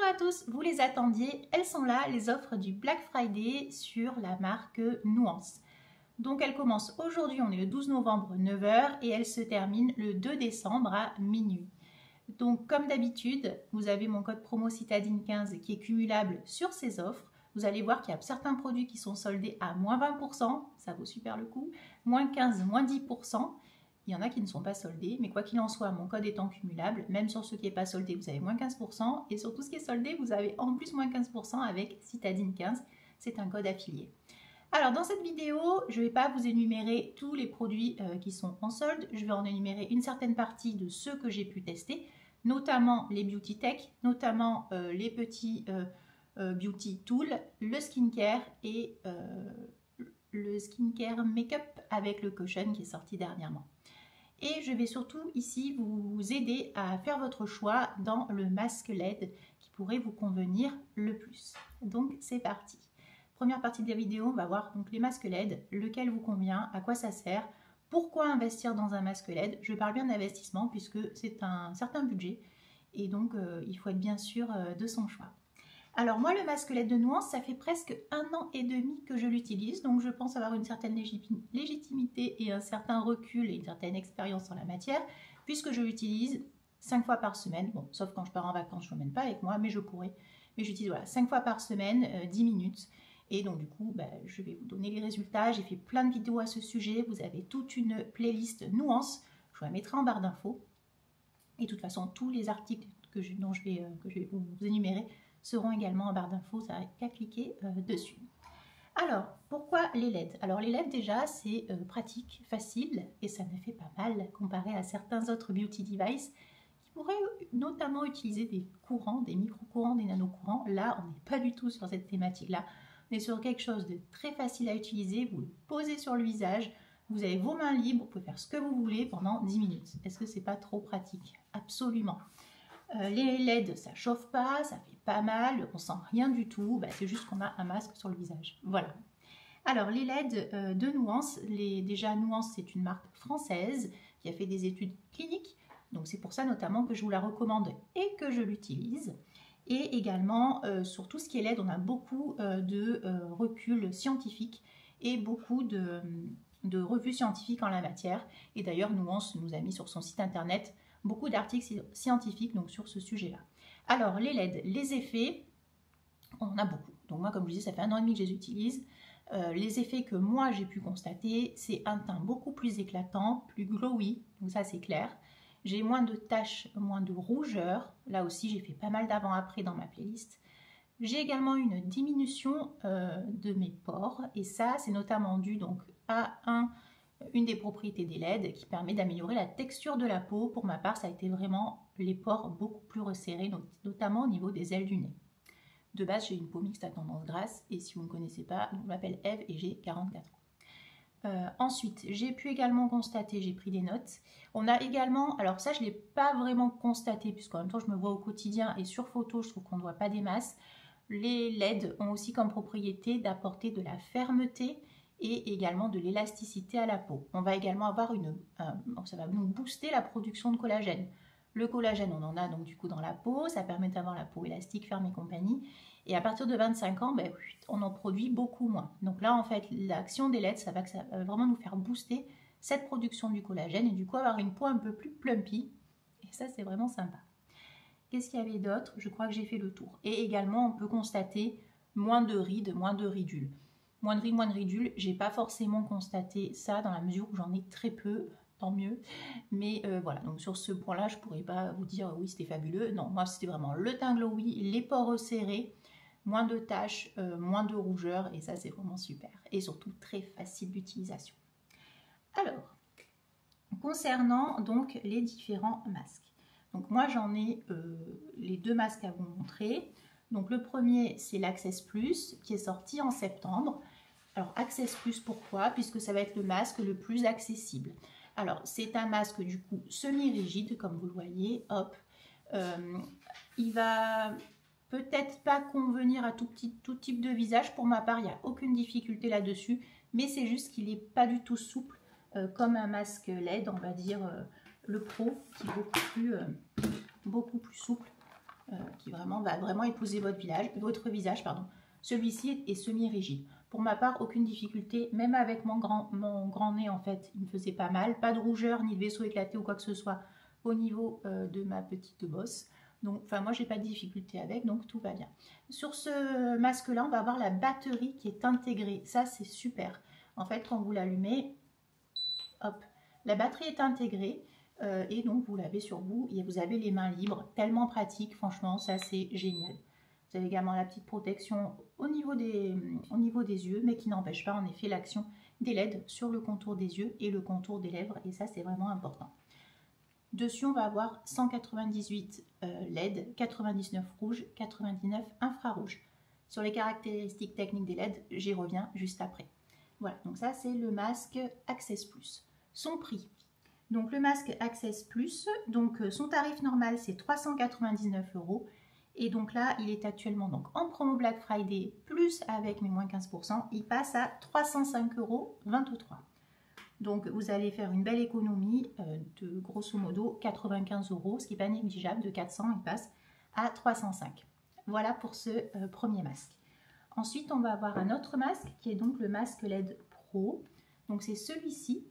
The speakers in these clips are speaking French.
à tous, vous les attendiez, elles sont là, les offres du Black Friday sur la marque Nuance. Donc elle commence aujourd'hui, on est le 12 novembre 9 h et elle se termine le 2 décembre à minuit. Donc comme d'habitude, vous avez mon code promo Citadine 15 qui est cumulable sur ces offres. Vous allez voir qu'il y a certains produits qui sont soldés à moins 20%, ça vaut super le coup, moins 15, moins 10%. Il y en a qui ne sont pas soldés, mais quoi qu'il en soit, mon code étant cumulable, même sur ce qui n'est pas soldé, vous avez moins 15%, et sur tout ce qui est soldé, vous avez en plus moins 15% avec Citadine 15, c'est un code affilié. Alors dans cette vidéo, je ne vais pas vous énumérer tous les produits qui sont en solde, je vais en énumérer une certaine partie de ceux que j'ai pu tester, notamment les beauty tech, notamment les petits beauty tools, le skincare et le skincare make-up avec le cushion qui est sorti dernièrement. Et je vais surtout ici vous aider à faire votre choix dans le masque LED qui pourrait vous convenir le plus. Donc c'est parti. Première partie de la vidéo, on va voir donc les masques LED, lequel vous convient, à quoi ça sert, pourquoi investir dans un masque LED. Je parle bien d'investissement puisque c'est un certain budget et donc il faut être bien sûr de son choix. Alors moi, le masque LED de Nuance, ça fait presque 1 an et demi que je l'utilise, donc je pense avoir une certaine légitimité et un certain recul et une certaine expérience en la matière, puisque je l'utilise 5 fois par semaine, bon, sauf quand je pars en vacances, je ne l'emmène pas avec moi, mais je pourrais. Mais j'utilise voilà, 5 fois par semaine, 10 minutes, et donc du coup, je vais vous donner les résultats. J'ai fait plein de vidéos à ce sujet, vous avez toute une playlist Nuance, je vous la mettrai en barre d'infos, et de toute façon, tous les articles que je vais vous énumérer seront également en barre d'infos, ça n'a qu'à cliquer dessus. Alors, pourquoi les LED? Alors les LED déjà, c'est pratique, facile et ça ne fait pas mal comparé à certains autres beauty devices qui pourraient notamment utiliser des courants, des micro-courants, des nano-courants. Là, on n'est pas du tout sur cette thématique-là. On est sur quelque chose de très facile à utiliser. Vous le posez sur le visage, vous avez vos mains libres, vous pouvez faire ce que vous voulez pendant 10 minutes. Est-ce que c'est pas trop pratique? Absolument. Les LED, ça chauffe pas, ça fait pas mal, on sent rien du tout, c'est juste qu'on a un masque sur le visage. Voilà. Alors les LED de Nuance, déjà Nuance c'est une marque française qui a fait des études cliniques, donc c'est pour ça notamment que je vous la recommande et que je l'utilise. Et également sur tout ce qui est LED, on a beaucoup de recul scientifique et beaucoup de revues scientifiques en la matière. Et d'ailleurs Nuance nous a mis sur son site internet beaucoup d'articles scientifiques donc sur ce sujet-là. Alors, les LED, les effets, on en a beaucoup. Donc moi, comme je disais, ça fait 1 an et demi que je les utilise. Les effets que moi, j'ai pu constater, c'est un teint beaucoup plus éclatant, plus glowy, donc ça, c'est clair. J'ai moins de taches, moins de rougeur. Là aussi, j'ai fait pas mal d'avant-après dans ma playlist. J'ai également une diminution de mes pores, et ça, c'est notamment dû donc à une des propriétés des LED qui permet d'améliorer la texture de la peau. Pour ma part, ça a été vraiment les pores beaucoup plus resserrés, notamment au niveau des ailes du nez. De base, j'ai une peau mixte à tendance grasse et si vous ne me connaissez pas, je m'appelle Eve et j'ai 44 ans. Ensuite, j'ai pu également constater, j'ai pris des notes. On a également, alors ça je ne l'ai pas vraiment constaté puisqu'en même temps je me vois au quotidien et sur photo je trouve qu'on ne voit pas des masses. Les LED ont aussi comme propriété d'apporter de la fermeté et également de l'élasticité à la peau. On va également avoir ça va nous booster la production de collagène. Le collagène, on en a donc du coup dans la peau, ça permet d'avoir la peau élastique, ferme et compagnie. Et à partir de 25 ans, on en produit beaucoup moins. Donc là, en fait, l'action des LED, ça va vraiment nous faire booster cette production du collagène et du coup avoir une peau un peu plus plumpy. Et ça, c'est vraiment sympa. Qu'est-ce qu'il y avait d'autre? Je crois que j'ai fait le tour. Et également, on peut constater moins de rides, moins de ridules. Moins de rides, moins de ridules, j'ai pas forcément constaté ça dans la mesure où j'en ai très peu, tant mieux. Mais voilà, donc sur ce point-là, je pourrais pas vous dire oui c'était fabuleux. Non, moi c'était vraiment le teint glowy, les pores resserrés, moins de taches, moins de rougeur et ça c'est vraiment super. Et surtout très facile d'utilisation. Alors, concernant donc les différents masques. Donc moi j'en ai les 2 masques à vous montrer. Donc le premier c'est l'Access Plus qui est sorti en septembre. Alors Access Plus pourquoi? Puisque ça va être le masque le plus accessible. Alors c'est un masque du coup semi-rigide comme vous le voyez, hop. Il va peut-être pas convenir à tout type de visage. Pour ma part il n'y a aucune difficulté là-dessus. Mais c'est juste qu'il n'est pas du tout souple comme un masque LED, on va dire le Pro qui est beaucoup plus souple qui vraiment va vraiment épouser votre visage. Celui-ci est semi-rigide. Pour ma part, aucune difficulté, même avec mon grand nez en fait, il me faisait pas mal. Pas de rougeur ni de vaisseau éclaté ou quoi que ce soit au niveau de ma petite bosse. Donc, enfin, moi, j'ai pas de difficulté avec, donc tout va bien. Sur ce masque-là, on va avoir la batterie qui est intégrée. Ça, c'est super. En fait, quand vous l'allumez, hop, la batterie est intégrée et donc vous l'avez sur vous et vous avez les mains libres. Tellement pratique, franchement, ça, c'est génial. Vous avez également la petite protection au niveau des yeux, mais qui n'empêche pas en effet l'action des LED sur le contour des yeux et le contour des lèvres, et ça c'est vraiment important. Dessus on va avoir 198 LED, 99 rouges, 99 infrarouges. Sur les caractéristiques techniques des LED, j'y reviens juste après. Voilà, donc ça c'est le masque Access Plus. Son prix. Donc le masque Access Plus, donc son tarif normal c'est 399 €. Et donc là, il est actuellement donc en promo Black Friday, plus avec mes moins 15%, il passe à 305,23 €. Donc vous allez faire une belle économie de grosso modo 95 €, ce qui n'est pas négligeable, de 400, il passe à 305. Voilà pour ce premier masque. Ensuite, on va avoir un autre masque qui est donc le masque LED Pro. Donc c'est celui-ci,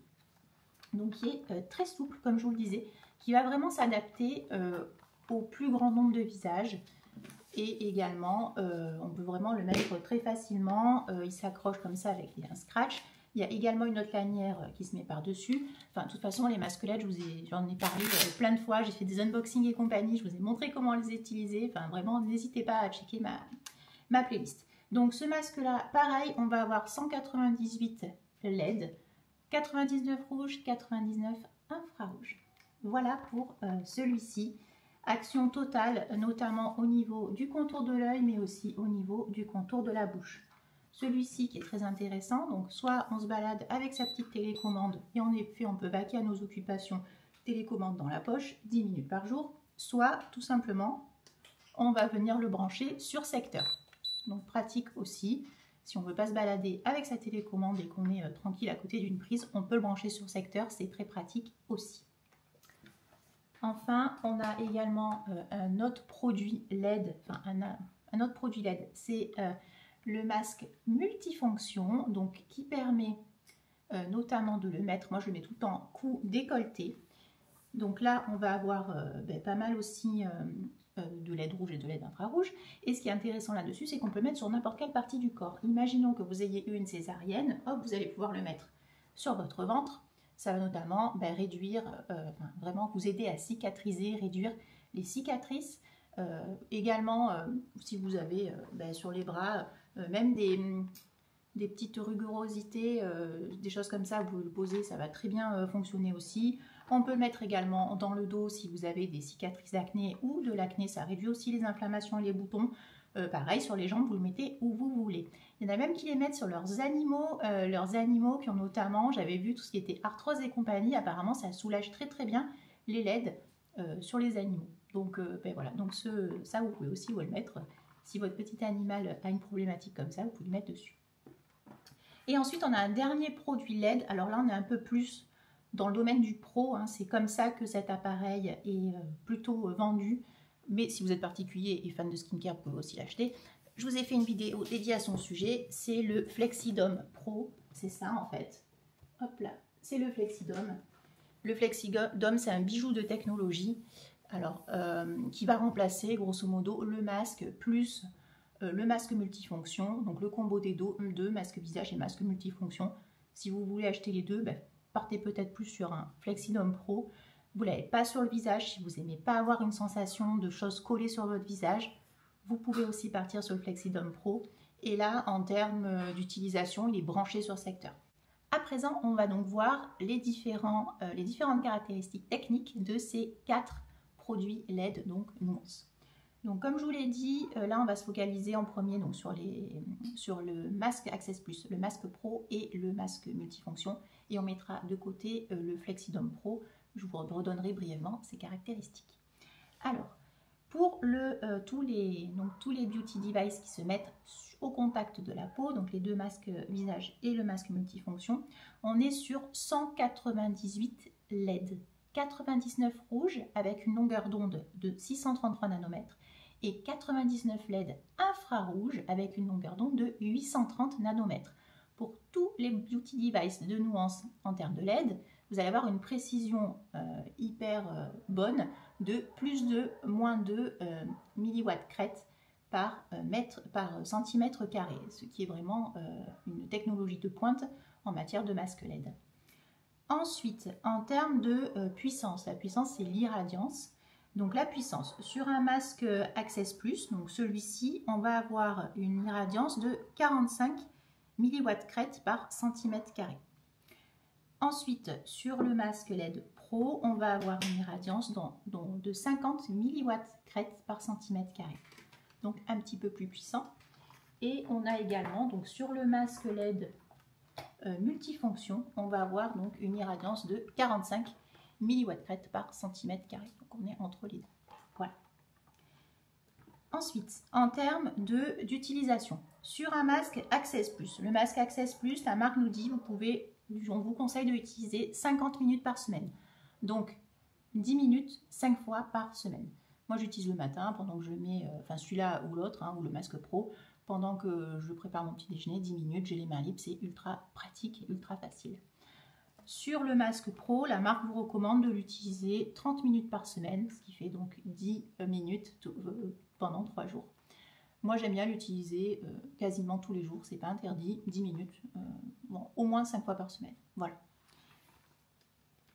donc qui est très souple, comme je vous le disais, qui va vraiment s'adapter au plus grand nombre de visages. Et également, on peut vraiment le mettre très facilement. Il s'accroche comme ça avec un scratch. Il y a également une autre lanière qui se met par-dessus. Enfin, de toute façon, les masques LED, j'en ai parlé plein de fois. J'ai fait des unboxings et compagnie. Je vous ai montré comment les utiliser. Enfin, vraiment, n'hésitez pas à checker ma playlist. Donc, ce masque-là, pareil, on va avoir 198 LED, 99 rouges, 99 infrarouges. Voilà pour celui-ci. Action totale, notamment au niveau du contour de l'œil, mais aussi au niveau du contour de la bouche. Celui-ci qui est très intéressant, donc soit on se balade avec sa petite télécommande et en effet on peut vaquer à nos occupations, télécommande dans la poche, 10 minutes par jour, soit tout simplement on va venir le brancher sur secteur. Donc pratique aussi, si on ne veut pas se balader avec sa télécommande et qu'on est tranquille à côté d'une prise, on peut le brancher sur secteur, c'est très pratique aussi. Enfin, on a également un autre produit LED, un autre produit LED, c'est le masque multifonction, donc qui permet notamment de le mettre, moi je le mets tout le temps cou décolleté. Donc là, on va avoir pas mal aussi de LED rouge et de LED infrarouge. Et ce qui est intéressant là-dessus, c'est qu'on peut le mettre sur n'importe quelle partie du corps. Imaginons que vous ayez eu une césarienne, hop, vous allez pouvoir le mettre sur votre ventre. Ça va notamment réduire, vraiment vous aider à cicatriser, réduire les cicatrices. Également, si vous avez sur les bras, même des petites rugurosités, des choses comme ça, vous pouvez le poser, ça va très bien fonctionner aussi. On peut le mettre également dans le dos si vous avez des cicatrices d'acné ou de l'acné, ça réduit aussi les inflammations et les boutons. Pareil, sur les jambes, vous le mettez où vous voulez. Il y en a même qui les mettent sur leurs animaux qui ont notamment, j'avais vu tout ce qui était arthrose et compagnie, apparemment ça soulage très très bien les LED sur les animaux. Donc voilà, donc ça vous pouvez aussi vous le mettre. Si votre petit animal a une problématique comme ça, vous pouvez le mettre dessus. Et ensuite, on a un dernier produit LED. Alors là, on est un peu plus dans le domaine du pro. Hein. C'est comme ça que cet appareil est plutôt vendu. Mais si vous êtes particulier et fan de skincare, vous pouvez aussi l'acheter. Je vous ai fait une vidéo dédiée à son sujet. C'est le Flexidome Pro. C'est ça en fait. Hop là, c'est le Flexidome. Le Flexidome, c'est un bijou de technologie. Alors, qui va remplacer grosso modo le masque plus le masque multifonction, donc le combo des deux, masque visage et masque multifonction. Si vous voulez acheter les deux, partez peut-être plus sur un Flexidome Pro. Vous ne l'avez pas sur le visage, si vous n'aimez pas avoir une sensation de choses collées sur votre visage, vous pouvez aussi partir sur le Flexidome Pro. Et là, en termes d'utilisation, il est branché sur secteur. À présent, on va donc voir les différentes caractéristiques techniques de ces 4 produits LED, donc Nuance. Donc comme je vous l'ai dit, là on va se focaliser en premier donc, sur le masque Access Plus, le masque Pro et le masque multifonction. Et on mettra de côté le Flexidome Pro. Je vous redonnerai brièvement ses caractéristiques. Alors, pour tous les beauty devices qui se mettent au contact de la peau, donc les deux masques visage et le masque multifonction, on est sur 198 LED. 99 rouges avec une longueur d'onde de 633 nanomètres et 99 LED infrarouges avec une longueur d'onde de 830 nanomètres. Pour tous les beauty devices de Nuance en termes de LED, vous allez avoir une précision hyper bonne de plus de moins de milliwatts crête par centimètre carré, ce qui est vraiment une technologie de pointe en matière de masque LED. Ensuite, en termes de puissance, la puissance c'est l'irradiance. Donc la puissance, sur un masque Access Plus, donc celui-ci, on va avoir une irradiance de 45 milliwatts crête par centimètre carré. Ensuite, sur le masque LED Pro, on va avoir une irradiance de 50 milliwatts crête par centimètre carré. Donc un petit peu plus puissant. Et on a également, donc sur le masque LED multifonction, on va avoir donc une irradiance de 45 milliwatts crête par centimètre carré. Donc on est entre les deux. Voilà. Ensuite, en termes d'utilisation, sur un masque Access Plus, le masque Access Plus, la marque nous dit on vous conseille de l'utiliser 50 minutes par semaine. Donc 10 minutes 5 fois par semaine. Moi j'utilise le matin pendant que je mets, celui-là ou l'autre, ou le masque Pro, pendant que je prépare mon petit déjeuner, 10 minutes, j'ai les mains libres, c'est ultra pratique et ultra facile. Sur le masque Pro, la marque vous recommande de l'utiliser 30 minutes par semaine, ce qui fait donc 10 minutes pendant 3 jours. Moi j'aime bien l'utiliser quasiment tous les jours, c'est pas interdit, 10 minutes, au moins 5 fois par semaine. Voilà.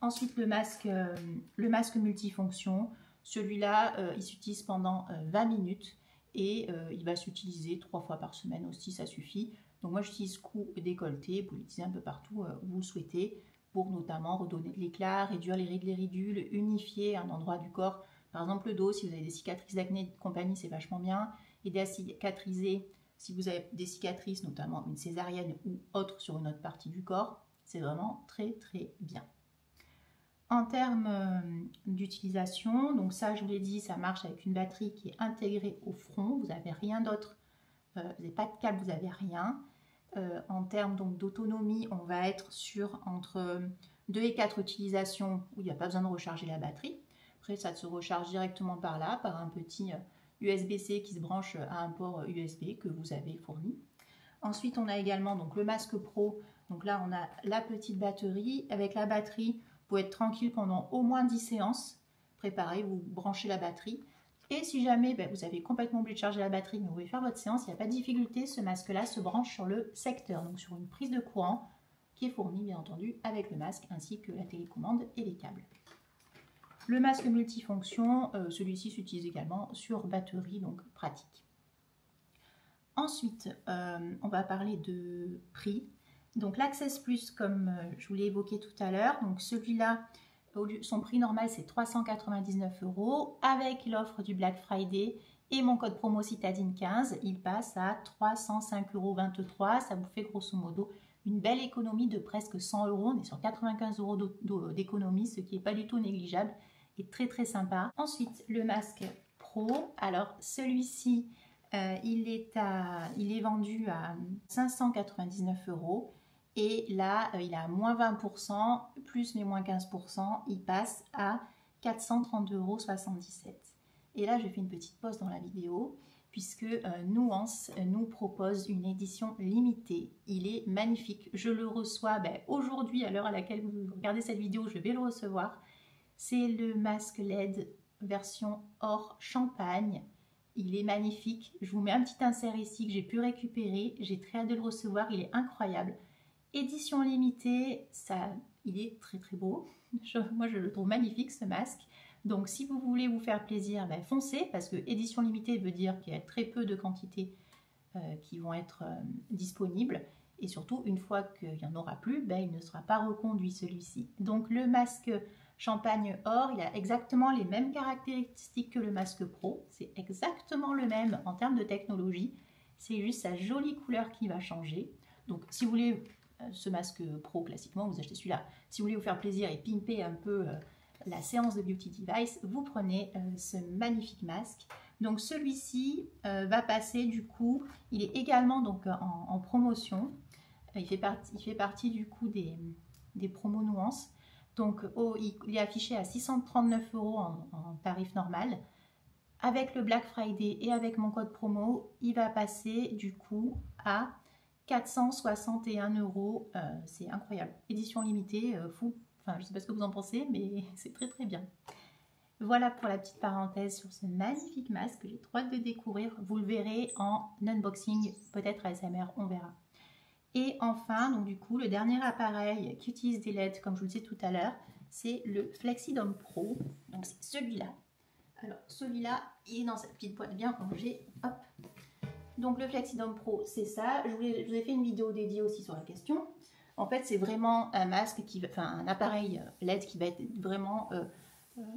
Ensuite le masque multifonction, celui-là il s'utilise pendant 20 minutes et il va s'utiliser 3 fois par semaine aussi, ça suffit. Donc moi j'utilise cou et décolleté, vous l'utilisez un peu partout où vous le souhaitez, pour notamment redonner de l'éclat, réduire les rides, les ridules, unifier un endroit du corps. Par exemple le dos, si vous avez des cicatrices d'acné et compagnie, c'est vachement bien. Aider à cicatriser si vous avez des cicatrices, notamment une césarienne ou autre sur une autre partie du corps, c'est vraiment très très bien. En termes d'utilisation, donc ça je vous l'ai dit, ça marche avec une batterie qui est intégrée au front, vous n'avez rien d'autre, vous n'avez pas de câble, vous n'avez rien. En termes d'autonomie, on va être sur entre 2 et 4 utilisations où il n'y a pas besoin de recharger la batterie. Après ça se recharge directement par là, par un petit USB-C qui se branche à un port USB que vous avez fourni. Ensuite on a également donc, le masque Pro, donc là on a la petite batterie. Avec la batterie, vous pouvez être tranquille pendant au moins 10 séances. Préparez, vous branchez la batterie. Et si jamais vous avez complètement oublié de charger la batterie, mais vous voulez faire votre séance, il n'y a pas de difficulté, ce masque-là se branche sur le secteur, donc sur une prise de courant qui est fournie bien entendu avec le masque ainsi que la télécommande et les câbles. Le masque multifonction, celui-ci s'utilise également sur batterie, donc pratique. Ensuite, on va parler de prix. Donc l'Access Plus, comme je vous l'ai évoqué tout à l'heure, donc celui-là, son prix normal c'est 399 €. Avec l'offre du Black Friday et mon code promo Citadine 15, il passe à 305,23 €. Ça vous fait grosso modo une belle économie de presque 100 €. On est sur 95 € d'économie, ce qui n'est pas du tout négligeable et très très sympa. Ensuite, le masque Pro. Alors celui-ci, il est vendu à 599 €. Et là, il est à moins 20%, plus mais moins 15%, il passe à 432,77 €. Et là, je fais une petite pause dans la vidéo, puisque Nuance nous propose une édition limitée. Il est magnifique. Je le reçois aujourd'hui, à l'heure à laquelle vous regardez cette vidéo, je vais le recevoir. C'est le masque LED version or champagne. Il est magnifique. Je vous mets un petit insert ici que j'ai pu récupérer. J'ai très hâte de le recevoir. Il est incroyable. Édition limitée, il est très très beau. Moi je le trouve magnifique ce masque. Donc si vous voulez vous faire plaisir, foncez, parce que édition limitée veut dire qu'il y a très peu de quantités qui vont être disponibles. Et surtout, une fois qu'il n'y en aura plus, il ne sera pas reconduit celui-ci. Donc le masque champagne or, il a exactement les mêmes caractéristiques que le masque Pro. C'est exactement le même en termes de technologie. C'est juste sa jolie couleur qui va changer. Donc si vous voulez ce masque Pro classiquement, vous achetez celui-là. Si vous voulez vous faire plaisir et pimper un peu la séance de Beauty Device, vous prenez ce magnifique masque. Donc celui-ci va passer du coup, il est également donc en promotion. Il fait partie du coup des promos Nuance. Donc il est affiché à 639 € en tarif normal. avec le Black Friday et avec mon code promo, il va passer du coup à 461 €. C'est incroyable. Édition limitée, fou. Enfin, je ne sais pas ce que vous en pensez, mais c'est très très bien. Voilà pour la petite parenthèse sur ce magnifique masque que j'ai trop hâte de découvrir. Vous le verrez en unboxing, peut-être ASMR, on verra. Et enfin, donc du coup, le dernier appareil qui utilise des LED, comme je vous le disais tout à l'heure, c'est le Flexidome Pro. Donc c'est celui-là. Alors celui-là, il est dans cette petite boîte bien rangée. Hop. Donc le Flexidome Pro, c'est ça. Je vous ai fait une vidéo dédiée aussi sur la question. En fait, c'est vraiment un masque, un appareil LED qui va être vraiment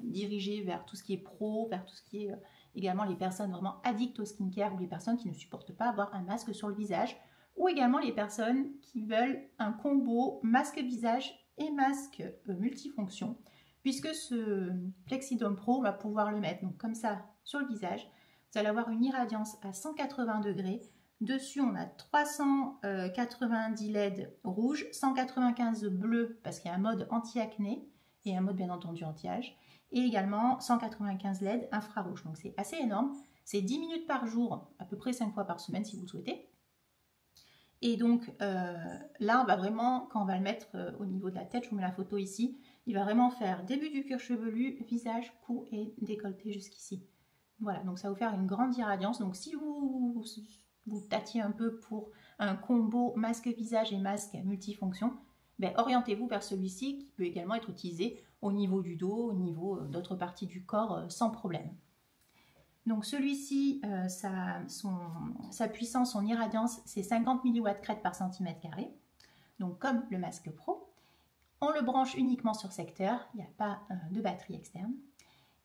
dirigé vers tout ce qui est pro, vers tout ce qui est également les personnes vraiment addictes au skincare ou les personnes qui ne supportent pas avoir un masque sur le visage, ou également les personnes qui veulent un combo masque visage et masque multifonction, puisque ce Flexidome Pro, on va pouvoir le mettre donc comme ça sur le visage. Vous allez avoir une irradiance à 180 degrés. Dessus, on a 390 LED rouge, 195 bleu parce qu'il y a un mode anti-acné et un mode bien entendu anti-âge, et également 195 LED infrarouge. Donc c'est assez énorme. C'est 10 minutes par jour, à peu près 5 fois par semaine si vous le souhaitez. Et donc là, on va vraiment, quand on va le mettre au niveau de la tête, je vous mets la photo ici, il va vraiment faire début du cuir chevelu, visage, cou et décolleté jusqu'ici. Voilà, donc ça va vous faire une grande irradiance. Donc si vous tâtiez un peu pour un combo masque visage et masque multifonction, ben, orientez-vous vers celui-ci qui peut également être utilisé au niveau du dos, au niveau d'autres parties du corps sans problème. Donc celui-ci, sa puissance, son irradiance, c'est 50 mW crête par centimètre carré, donc comme le masque pro. On le branche uniquement sur secteur, il n'y a pas de batterie externe.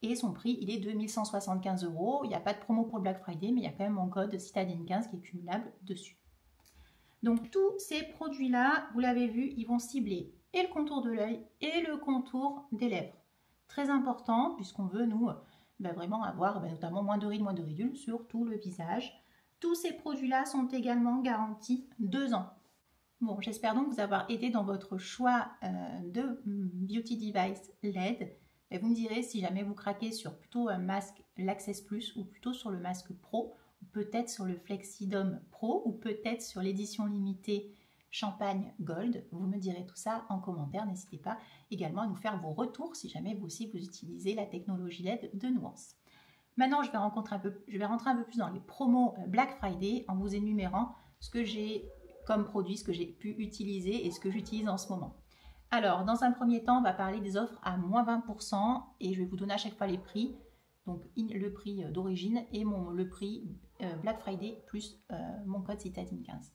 Et son prix, il est de 1175 €. Il n'y a pas de promo pour le Black Friday, mais il y a quand même mon code Citadine15 qui est cumulable dessus. Donc tous ces produits-là, vous l'avez vu, ils vont cibler et le contour de l'œil et le contour des lèvres. Très important, puisqu'on veut, nous, vraiment avoir notamment moins de rides, moins de ridules sur tout le visage. Tous ces produits-là sont également garantis 2 ans. Bon, j'espère donc vous avoir aidé dans votre choix de Beauty Device LED. Et vous me direz si jamais vous craquez sur plutôt un masque l'Access Plus ou plutôt sur le masque Pro, ou peut-être sur le Flexidome Pro, ou peut-être sur l'édition limitée Champagne Gold. Vous me direz tout ça en commentaire. N'hésitez pas également à nous faire vos retours si jamais vous aussi vous utilisez la technologie LED de Nuance. Maintenant, je vais rentrer un peu plus dans les promos Black Friday en vous énumérant ce que j'ai comme produit, ce que j'ai pu utiliser et ce que j'utilise en ce moment. Alors, dans un premier temps, on va parler des offres à moins 20% et je vais vous donner à chaque fois les prix. Donc, le prix d'origine et le prix Black Friday plus mon code Citadine15.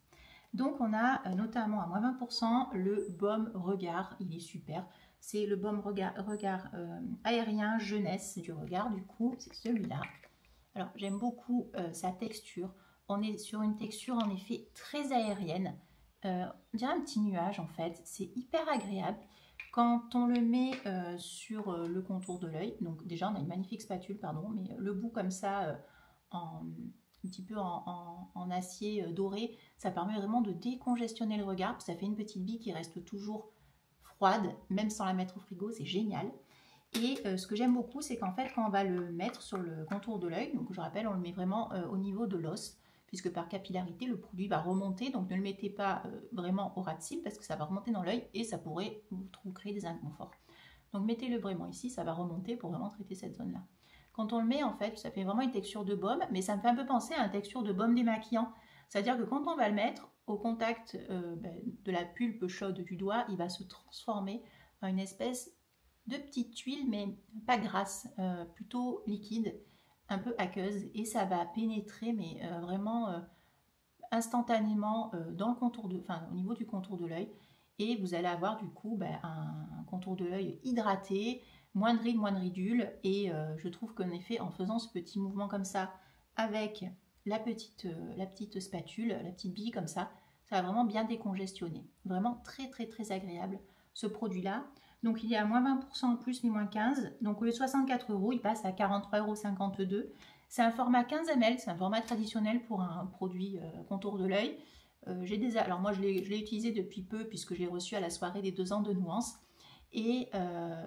Donc, on a notamment à moins 20% le baume regard. Il est super. C'est le baume regard aérien jeunesse du regard. Du coup, c'est celui-là. Alors, j'aime beaucoup sa texture. On est sur une texture en effet très aérienne. On dirait un petit nuage en fait, c'est hyper agréable quand on le met sur le contour de l'œil. Donc déjà on a une magnifique spatule, pardon, mais le bout comme ça, un petit peu en acier doré, ça permet vraiment de décongestionner le regard, ça fait une petite bille qui reste toujours froide, même sans la mettre au frigo, c'est génial. Et ce que j'aime beaucoup, c'est qu'en fait quand on va le mettre sur le contour de l'œil, donc je rappelle, on le met vraiment au niveau de l'os, puisque par capillarité, le produit va remonter, donc ne le mettez pas vraiment au ras de cils, parce que ça va remonter dans l'œil et ça pourrait vous créer des inconforts. Donc mettez-le vraiment ici, ça va remonter pour vraiment traiter cette zone-là. Quand on le met, en fait, ça fait vraiment une texture de baume, mais ça me fait un peu penser à une texture de baume démaquillant. C'est-à-dire que quand on va le mettre au contact de la pulpe chaude du doigt, il va se transformer en une espèce de petite tuile, mais pas grasse, plutôt liquide, un peu aqueuse, et ça va pénétrer mais vraiment instantanément dans le contour au niveau du contour de l'œil, et vous allez avoir du coup un contour de l'œil hydraté, moins de rides, moins de ridules, et je trouve qu'en effet en faisant ce petit mouvement comme ça avec la petite spatule, la petite bille comme ça va vraiment bien décongestionner. Vraiment très très très agréable ce produit là. Donc il est à moins 20% plus mais moins 15. Donc au lieu de 64 €, il passe à 43,52 €. C'est un format 15 ml, c'est un format traditionnel pour un produit contour de l'œil. Alors moi je l'ai utilisé depuis peu puisque je l'ai reçu à la soirée des 2 ans de Nuance. Et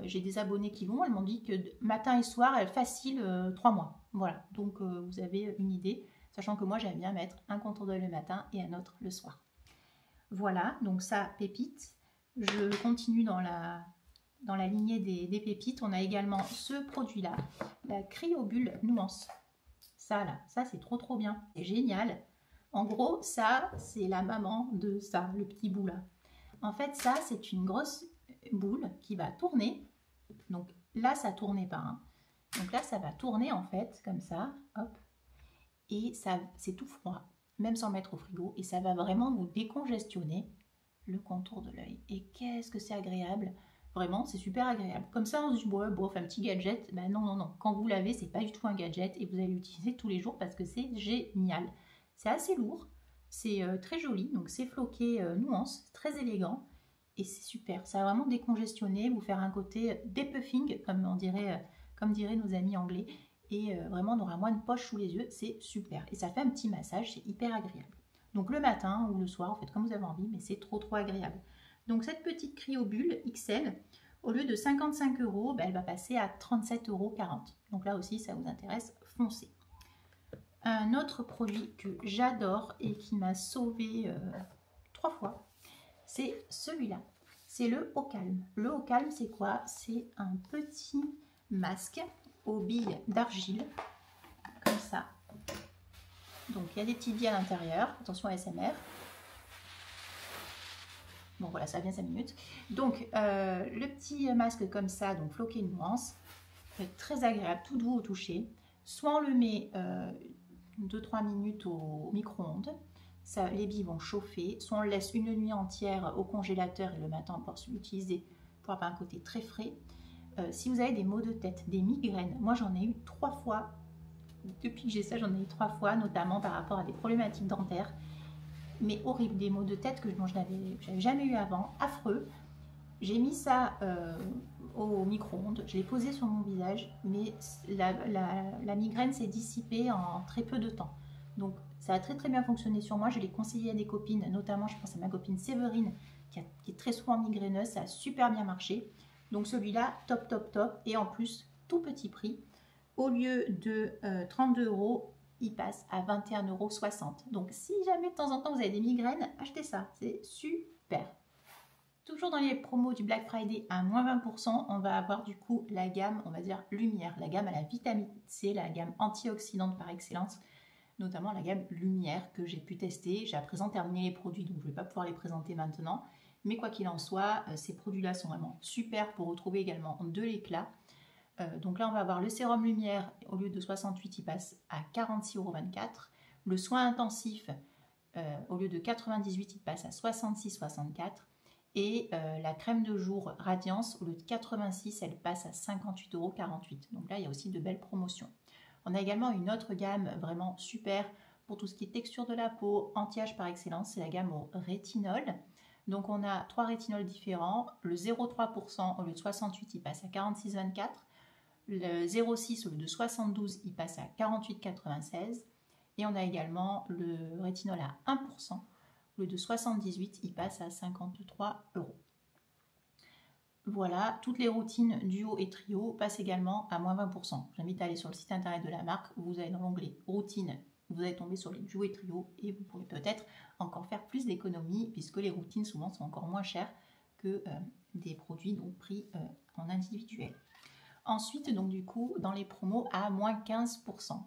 j'ai des abonnés qui l'ont, elles m'ont dit que matin et soir, elle facile 3 mois. Voilà, donc vous avez une idée, sachant que moi j'aime bien mettre un contour d'œil le matin et un autre le soir. Voilà, donc ça, pépite. Je continue dans la lignée des pépites. On a également ce produit-là, la Cryobulle Nuance. Ça là, ça c'est trop bien, c'est génial. En gros, ça, c'est la maman de ça, le petit bout là. En fait, ça, c'est une grosse boule qui va tourner. Donc là, ça tournait pas. Hein. Donc là, ça va tourner en fait, comme ça, hop. Et ça, c'est tout froid, même sans mettre au frigo. Et ça va vraiment vous décongestionner le contour de l'œil. Et qu'est-ce que c'est agréable. Vraiment, c'est super agréable. Comme ça, on se dit, bon, bof, un petit gadget. Ben non, non, non. Quand vous l'avez, c'est pas du tout un gadget et vous allez l'utiliser tous les jours parce que c'est génial. C'est assez lourd, c'est très joli, donc c'est floqué nuance, très élégant et c'est super. Ça va vraiment décongestionner, vous faire un côté depuffing, comme diraient nos amis anglais. Et vraiment, on aura moins de poches sous les yeux, c'est super. Et ça fait un petit massage, c'est hyper agréable. Donc le matin ou le soir, faites comme vous avez envie, mais c'est trop agréable. Donc cette petite Cryobulle XL, au lieu de 55 €, ben, elle va passer à 37,40 €. Donc là aussi, ça vous intéresse, foncez. Un autre produit que j'adore et qui m'a sauvé 3 fois, c'est celui-là. C'est le Eau Calme. Le Eau Calme, c'est quoi? C'est un petit masque aux billes d'argile, comme ça. Donc il y a des petites billes à l'intérieur. Attention à ASMR. Bon voilà, ça vient 5 minutes. Donc le petit masque comme ça, donc floqué nuance, très agréable, tout doux au toucher. Soit on le met 2-3 minutes au micro-ondes, les billes vont chauffer, soit on le laisse une nuit entière au congélateur et le matin on peut l'utiliser pour avoir un côté très frais. Si vous avez des maux de tête, des migraines, moi j'en ai eu 3 fois, depuis que j'ai ça j'en ai eu 3 fois, notamment par rapport à des problématiques dentaires, mais horrible, des maux de tête que je n'avais jamais eu avant, affreux. J'ai mis ça au micro-ondes, je l'ai posé sur mon visage, mais la migraine s'est dissipée en très peu de temps. Donc ça a très bien fonctionné sur moi, je l'ai conseillé à des copines, notamment je pense à ma copine Séverine, qui est très souvent migraineuse, ça a super bien marché. Donc celui-là, top, et en plus, tout petit prix. Au lieu de 32 €, il passe à 21,60 €. Donc si jamais de temps en temps vous avez des migraines, achetez ça, c'est super. Toujours dans les promos du Black Friday à moins 20%, on va avoir du coup la gamme, on va dire lumière, la gamme à la vitamine C, la gamme antioxydante par excellence, notamment la gamme lumière que j'ai pu tester. J'ai à présent terminé les produits, donc je ne vais pas pouvoir les présenter maintenant. Mais quoi qu'il en soit, ces produits-là sont vraiment super pour retrouver également de l'éclat. Donc là, on va avoir le sérum lumière, au lieu de 68, il passe à 46,24 €. Le soin intensif, au lieu de 98, il passe à 66,64 €. Et la crème de jour Radiance, au lieu de 86, elle passe à 58,48 €. Donc là, il y a aussi de belles promotions. On a également une autre gamme vraiment super pour tout ce qui est texture de la peau, anti-âge par excellence, c'est la gamme au rétinol. Donc on a 3 rétinols différents. Le 0,3% au lieu de 68, il passe à 46,24 €. Le 0,6 au lieu de 72, il passe à 48,96 €. Et on a également le rétinol à 1%. Au lieu de 78, il passe à 53 €. Voilà, toutes les routines duo et trio passent également à moins 20%. J'invite à aller sur le site internet de la marque, où vous allez dans l'onglet routine, vous allez tomber sur les duo et trio et vous pourrez peut-être encore faire plus d'économies puisque les routines souvent sont encore moins chères que des produits donc pris en individuel. Ensuite, donc du coup, dans les promos à moins 15%.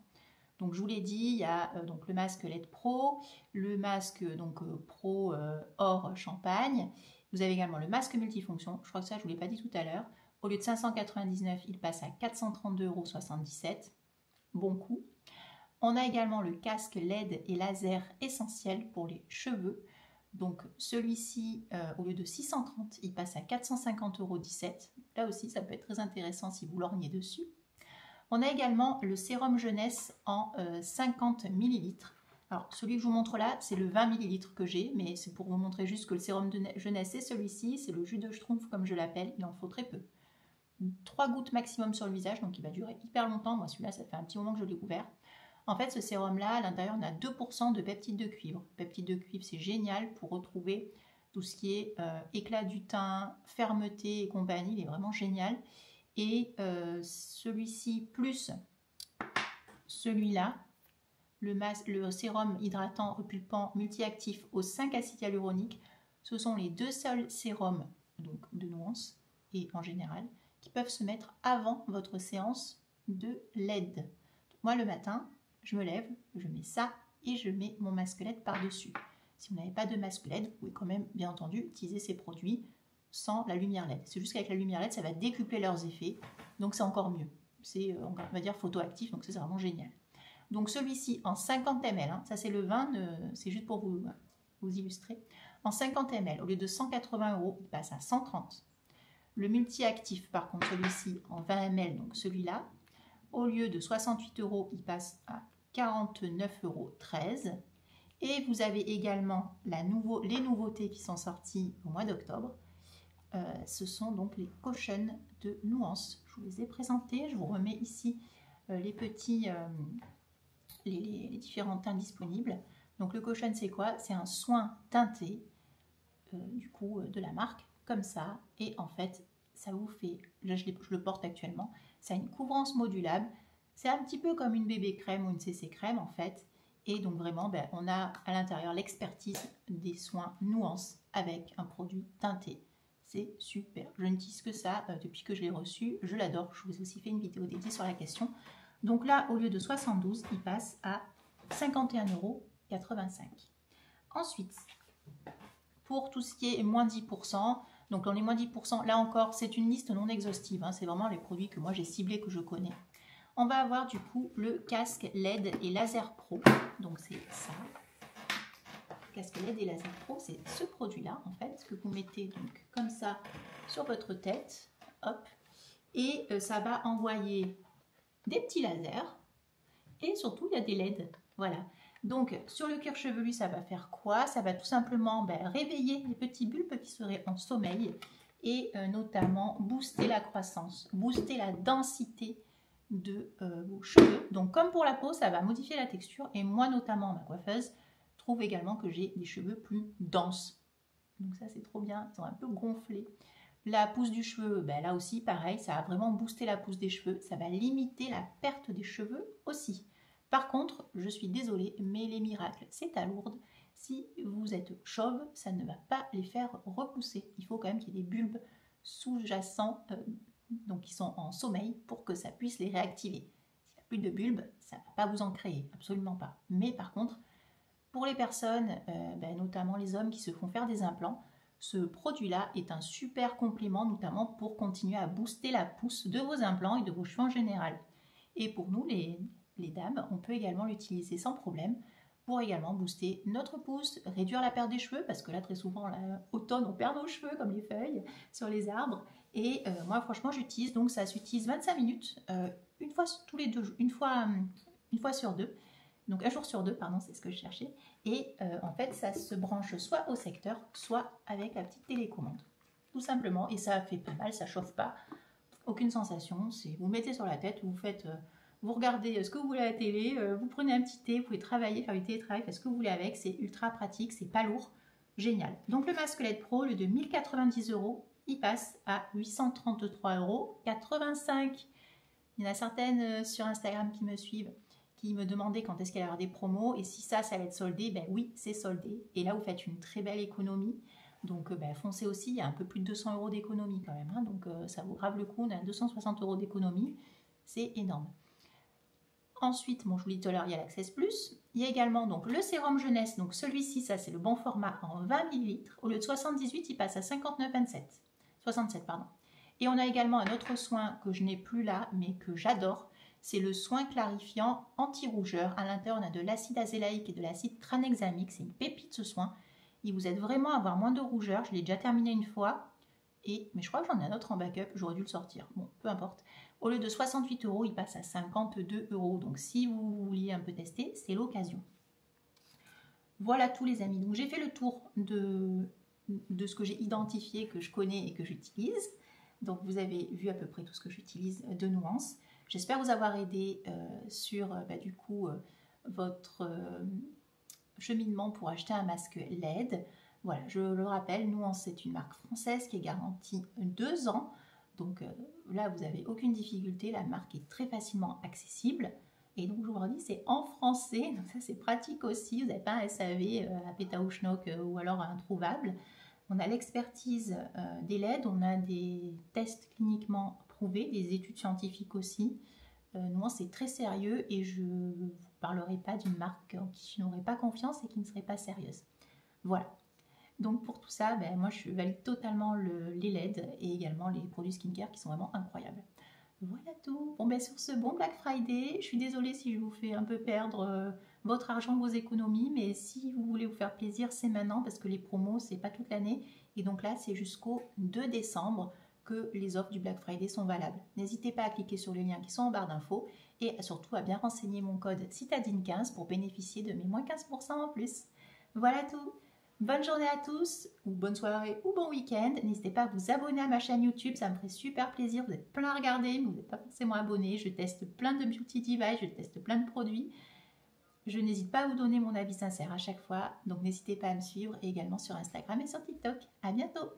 Donc je vous l'ai dit, il y a donc le masque LED Pro, le masque donc Pro Or Champagne. Vous avez également le masque multifonction. Je crois que ça, je ne vous l'ai pas dit tout à l'heure. Au lieu de 599, il passe à 432,77 €. Bon coup. On a également le casque LED et laser essentiel pour les cheveux. Donc celui-ci, au lieu de 630, il passe à 450,17 €. Là aussi, ça peut être très intéressant si vous lorgnez dessus. On a également le sérum jeunesse en 50 ml. Alors celui que je vous montre là, c'est le 20 ml que j'ai, mais c'est pour vous montrer juste que le sérum de jeunesse c'est celui-ci, c'est le jus de schtroumpf comme je l'appelle, il en faut très peu. 3 gouttes maximum sur le visage, donc il va durer hyper longtemps. Moi celui-là, ça fait un petit moment que je l'ai ouvert. En fait, ce sérum-là, à l'intérieur, on a 2% de peptides de cuivre. Peptides de cuivre, c'est génial pour retrouver tout ce qui est éclat du teint, fermeté et compagnie, il est vraiment génial. Et celui-ci plus celui-là, le sérum hydratant repulpant multi-actif aux 5 acides hyaluroniques, ce sont les 2 seuls sérums donc de Nuance et en général qui peuvent se mettre avant votre séance de LED. Moi le matin, je me lève, je mets ça et je mets mon masque LED par-dessus. Si vous n'avez pas de masque LED, vous pouvez quand même bien entendu utiliser ces produits sans la lumière LED. C'est juste qu'avec la lumière LED, ça va décupler leurs effets, donc c'est encore mieux. C'est, on va dire, photoactif, donc c'est vraiment génial. Donc celui-ci en 50 ml, hein, ça c'est le vin, c'est juste pour vous illustrer. En 50 ml, au lieu de 180 €, il passe à 130. Le multi-actif, par contre, celui-ci en 20 ml, donc celui-là, au lieu de 68 €, il passe à 49,13 €. Et vous avez également les nouveautés qui sont sorties au mois d'octobre. Ce sont donc les cautions de Nuance. Je vous les ai présentés. Je vous remets ici les petits, les différents teints disponibles. Donc le caution, c'est quoi? C'est un soin teinté du coup de la marque, comme ça. Et en fait, ça vous fait, là je le porte actuellement, ça a une couvrance modulable. C'est un petit peu comme une bébé crème ou une CC crème en fait. Et donc vraiment, on a à l'intérieur l'expertise des soins Nuance avec un produit teinté. C'est super. Je n'utilise que ça depuis que je l'ai reçu. Je l'adore. Je vous ai aussi fait une vidéo dédiée sur la question. Donc là, au lieu de 72, il passe à 51,85 €. Ensuite, pour tout ce qui est moins 10%, donc dans les moins 10%, là encore, c'est une liste non exhaustive. Hein, c'est vraiment les produits que moi j'ai ciblés, que je connais. On va avoir du coup le casque LED et laser pro. Donc c'est ça. Casque LED et laser pro, c'est ce produit-là en fait, que vous mettez donc comme ça sur votre tête. Hop. Et ça va envoyer des petits lasers. Et surtout, il y a des LED. Voilà. Donc, sur le cuir chevelu, ça va faire quoi? Ça va tout simplement réveiller les petits bulbes qui seraient en sommeil et notamment booster la croissance, booster la densité de vos cheveux. Donc, comme pour la peau, ça va modifier la texture et moi, notamment, ma coiffeuse, trouve également que j'ai des cheveux plus denses. Donc ça, c'est trop bien. Ils sont un peu gonflés. La pousse du cheveu, là aussi, pareil, ça va vraiment booster la pousse des cheveux. Ça va limiter la perte des cheveux aussi. Par contre, je suis désolée, mais les miracles, c'est à Lourdes. Si vous êtes chauve, ça ne va pas les faire repousser. Il faut quand même qu'il y ait des bulbes sous-jacents, donc qui sont en sommeil, pour que ça puisse les réactiver. S'il n'y a plus de bulbes, ça ne va pas vous en créer, absolument pas. Mais par contre, pour les personnes, notamment les hommes qui se font faire des implants, ce produit-là est un super complément, notamment pour continuer à booster la pousse de vos implants et de vos cheveux en général. Et pour nous, les dames, on peut également l'utiliser sans problème pour également booster notre pousse, réduire la perte des cheveux, parce que là, très souvent, l'automne, on perd nos cheveux comme les feuilles sur les arbres. Et moi, franchement, j'utilise, donc ça s'utilise 25 minutes, une fois tous les 2 jours, une fois sur 2. Donc un jour sur 2, pardon, c'est ce que je cherchais. Et en fait, ça se branche soit au secteur, soit avec la petite télécommande. Tout simplement, et ça fait pas mal, ça chauffe pas. Aucune sensation, vous mettez sur la tête, vous regardez ce que vous voulez à la télé, vous prenez un petit thé, vous pouvez travailler, faire du télétravail, faire ce que vous voulez avec, c'est ultra pratique, c'est pas lourd, génial. Donc le masque LED Pro, le de 1090 €, il passe à 833,85 €. Il y en a certaines sur Instagram qui me suivent, qui me demandaient quand est-ce qu'il y allait y avoir des promos et si ça allait être soldé. Oui, c'est soldé. Et là, vous faites une très belle économie. Donc, foncez aussi. Il y a un peu plus de 200 € d'économie quand même. Hein, donc, ça vaut grave le coup. On a 260 € d'économie. C'est énorme. Ensuite, je vous l'ai dit tout à l'heure, il y a l'Access Plus. Il y a également donc, le sérum jeunesse. Donc, celui-ci, ça, c'est le bon format en 20 ml. Au lieu de 78, il passe à 67, pardon. Et on a également un autre soin que je n'ai plus là, mais que j'adore. C'est le soin clarifiant anti-rougeur. À l'intérieur, on a de l'acide azélaïque et de l'acide tranexamique. C'est une pépite ce soin. Il vous aide vraiment à avoir moins de rougeur. Je l'ai déjà terminé une fois. Mais je crois que j'en ai un autre en backup. J'aurais dû le sortir. Bon, peu importe. Au lieu de 68 €, il passe à 52 €. Donc, si vous vouliez un peu tester, c'est l'occasion. Voilà tous les amis. Donc, j'ai fait le tour de ce que j'ai identifié, que je connais et que j'utilise. Donc, vous avez vu à peu près tout ce que j'utilise de Nuance. J'espère vous avoir aidé sur du coup votre cheminement pour acheter un masque LED. Voilà, je le rappelle, Nuance, c'est une marque française qui est garantie 2 ans. Donc là, vous n'avez aucune difficulté. La marque est très facilement accessible. Et donc, je vous redis, c'est en français. Donc ça, c'est pratique aussi. Vous n'avez pas un SAV à Pétaouchnok ou alors introuvable. On a l'expertise des LED. On a des tests cliniquement prouvés, des études scientifiques aussi. Nuance, c'est très sérieux et je ne vous parlerai pas d'une marque en qui je n'aurais pas confiance et qui ne serait pas sérieuse. Voilà. Donc pour tout ça, ben, moi je valide totalement les LED et également les produits skincare qui sont vraiment incroyables. Voilà tout. Bon ben sur ce bon Black Friday, je suis désolée si je vous fais un peu perdre votre argent, vos économies, mais si vous voulez vous faire plaisir, c'est maintenant parce que les promos, c'est pas toute l'année. Et donc là, c'est jusqu'au 2 décembre que les offres du Black Friday sont valables. N'hésitez pas à cliquer sur les liens qui sont en barre d'infos et surtout à bien renseigner mon code Citadine15 pour bénéficier de mes moins 15% en plus. Voilà tout. Bonne journée à tous, ou bonne soirée, ou bon week-end. N'hésitez pas à vous abonner à ma chaîne YouTube, ça me ferait super plaisir. Vous êtes plein à regarder, mais vous n'êtes pas forcément abonné. Je teste plein de beauty devices, je teste plein de produits. Je n'hésite pas à vous donner mon avis sincère à chaque fois, donc n'hésitez pas à me suivre et également sur Instagram et sur TikTok. À bientôt!